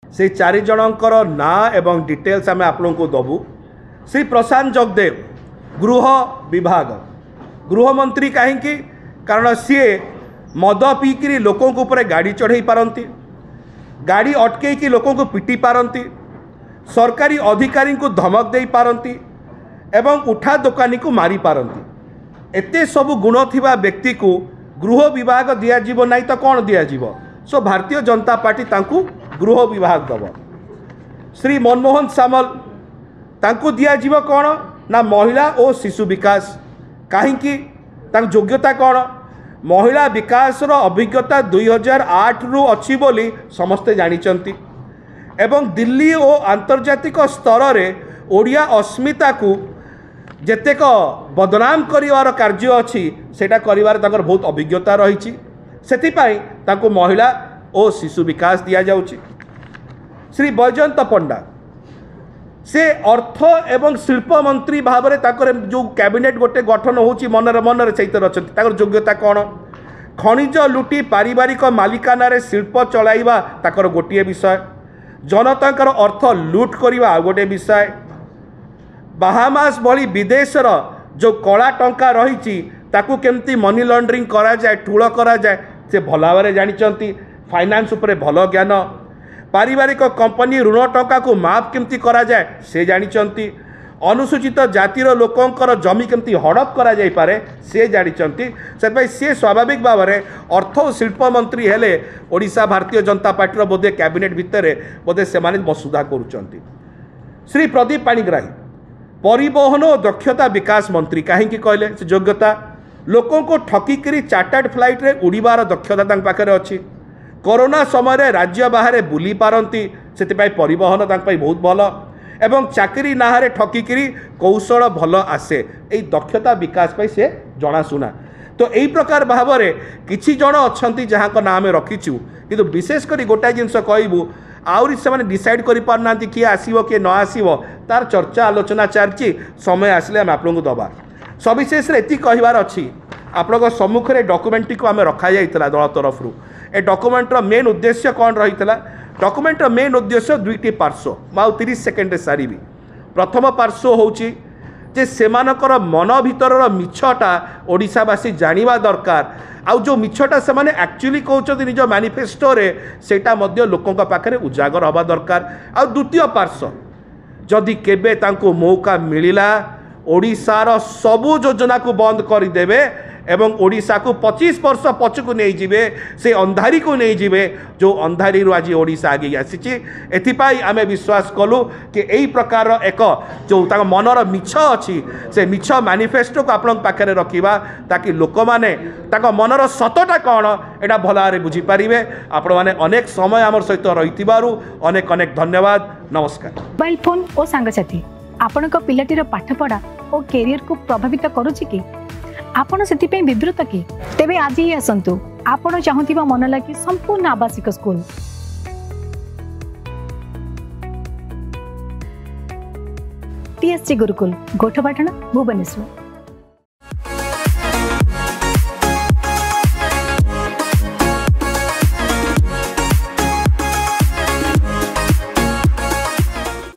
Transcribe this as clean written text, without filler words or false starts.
से 4 जनकर ना एवं डिटेल्स आम आपण को दबू। श्री प्रशांत जगदेव गृह विभाग गृहमंत्री कहीं कारण सी मद पीकरी लोकों ऊपर गाड़ी चढ़ई पारती, गाड़ी अटकई लोकों को पिटी पारती, सरकारी अधिकारी को धमक दे पारती एवं उठा दुकानी को मारी पारती। एते सब गुण थिबा व्यक्ति को गृह विभाग दियाजिबो नहीं तो कौन दियाजिबो? सो भारतीय जनता पार्टी तांकू गृह विभाग दब। श्री मनमोहन सामल तांकू दियाजिबो कौन ना महिला और शिशु विकास। कहीं योग्यता कौन? महिला विकास रो अभिज्ञता 2008 रु अच्छी बोली समस्ते जानिचंती एवं दिल्ली और आंतर्जातिक स्तर में ओडिया अस्मिता को जेतेक बदनाम करिवार कार्य अच्छी सेटा करिवार तांकर बहुत अभिज्ञता रही। सेतिपाई तांको महिला और शिशु विकास दिया जाउची। श्री बैजयंत पंडा से अर्थ एवं शिल्प मंत्री भाव में जो कैबिनेट गोटे गठन होची मनरे मनरे सहित अच्छी ताकर योग्यता कौन? खनिज लुटी पारिवारिक मालिकाना रे शिल्प चलाइबा ताकर गोटे विषय, जनतांकर अर्थ लुट करिबा आ गोटे विषय, बाहामास भली विदेशर जो कला टंका रही ताकू केमती मनी लॉन्ड्रिंग करा जाए, ठूल करा जाए से भल भाव जानिचंती। फाइनान्स उपरे भल ज्ञान, पारिवारिक कंपनी ऋण टंका को माफ केमती करा जाए से जानिचंती। अनुसूचित जातिर लोकंकर जमी केमती हड़प करा जाई पारे से जानिचंती। से स्वाभाविक भाव में अर्थ और शिल्प मंत्री हेले ओडिशा भारतीय जनता पार्टी बोधे कैबिनेट भितर बोधे से मसुदा करुचंती। श्री प्रदीप पाणिग्राही परिवहन और दक्षता विकास मंत्री कहीं कहले से योग्यता लोकों को ठकिकी चार्टर्ड फ्लाइट रे उड़ीबार दक्षता तांक पाखरे अच्छी। कोरोना समय राज्य बाहर बुली पारती से परिवहन बहुत भल एवं चाकरी नाहरे ठकिकी कौशल भल आसे यही दक्षता विकास से जनाशुना। तो यही प्रकार भाव में किसी जन अच्छा जहाँ ना आम रखीचु कि विशेषकर गोटाए जिनस कहबू आउरी से डिसाइड कर पारना किए आसो किए न आसो तार चर्चा आलोचना चलती। समय आसिले आम आपको दबा सविशेष ये कहबार अच्छी आपण सम्मुख में डॉक्यूमेंट को आम रखा जाइए दल तरफ ए डॉक्यूमेंटर मेन उद्देश्य कौन रही है? डॉक्यूमेंटर मेन उद्देश्य दुईटी पार्श्व मु 30 सेकेंड सारी। प्रथम पार्श्व होची जे सेमानकर मन भीतर मिछटा ओडिशावासी जानिबा दरकार आउ जो मिछटा से माने एक्चुअली कहते निज मैनिफेस्टो रे सेटा मध्य लोकों पाखे उजागर हवा दरकार। आ द्वितीय पार्श्व जदि केबे तांको मौका मिलिला ओडिशार सबु योजना को बंद करदेवे एवं ओडिशा को 25 वर्ष पछकू नहीं जिवे से अंधारी को नहीं जिवे जो अंधारी आज ओडिशा आगे आसी। एथिपाई आमे विश्वास कलु कि यही प्रकार एक जो मनर मिछ अच्छी से मिछ मैनिफेस्टो को आपण पाखे रखा ताकि लोक मैंने मनर सतटा कौन एटा भल भाव बुझीपारे। आपण मैंने अनेक समय आम सहित रही अनेक अनेक धन्यवाद। नमस्कार। मोबाइल फोन और सांगसाथी आपण पिलाटीर पाठपढ़ा और कैरियर को प्रभावित करुच्ची कि आपण से विवृत कि तेबे आज ही आसतु आपण चाहूबा मन लगी संपूर्ण आवासिक स्कूल TSG गुरुकुल गोठपाटण भुवनेश्वर।